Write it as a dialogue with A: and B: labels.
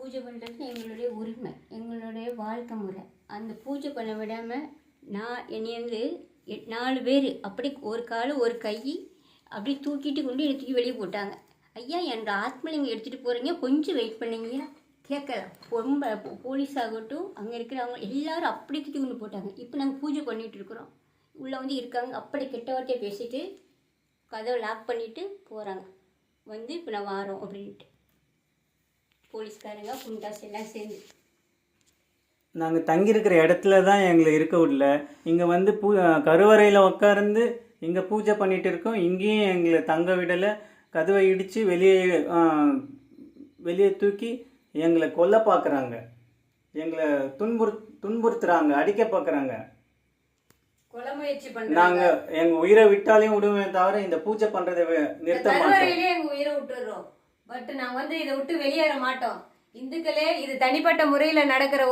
A: பூஜை பண்ணுறது எங்களுடைய உரிமை, எங்களுடைய வாழ்க்கை முறை. அந்த பூஜை பண்ண விடாமல் என்னையந்து 4 பேர் அப்படி ஒரு கால் ஒரு கை அப்படி தூக்கிட்டு கொண்டு என்னை தூக்கி வெளியே போட்டாங்க. ஐயா என் ஆத்மலிங்கம் எடுத்துகிட்டு போகிறீங்க, கொஞ்சம் வெயிட் பண்ணீங்க கேட்கலாம். ரொம்ப போலீஸ் ஆகட்டும் அங்கே இருக்கிறவங்க எல்லோரும் அப்படி தூக்கி கொண்டு போட்டாங்க. இப்போ நாங்கள் பூஜை பண்ணிகிட்டு இருக்கிறோம், உள்ளே வந்து இருக்காங்க. அப்படி கெட்ட வார்த்தையை பேசிட்டு கதவை லாக் பண்ணிவிட்டு போகிறாங்க. வந்து இப்போ நான் வாரோம் அப்படின்ட்டு போலீஸ்காரங்க குண்டாஸ் எல்லாம் சேர்ந்து
B: நாங்கள் தங்கியிருக்கிற இடத்துல தான் எங்களை இருக்க விடல. இங்கே வந்து கருவறையில் உட்கார்ந்து இங்கே பூஜை பண்ணிகிட்டு இருக்கோம். இங்கேயும் எங்களை தங்க விடலை. கதவை இடித்து வெளியே தூக்கி எங்களை கொல்ல பார்க்குறாங்க. எங்களை துன்புறுத்துறாங்க, அடிக்க பார்க்குறாங்க. நாங்கள் எங்கள் உயிரை விட்டாலையும் விடுவேன் தவிர இந்த பூஜை பண்ணுறதை நிறுத்த மாட்டோம்.
C: எங்கள் உயிரை விட்டுடுறோம். பட் நாங்கள் வந்து இதை விட்டு வெளியேற மாட்டோம். இந்துக்களே, இது தனிப்பட்ட முறையில் நடக்கிற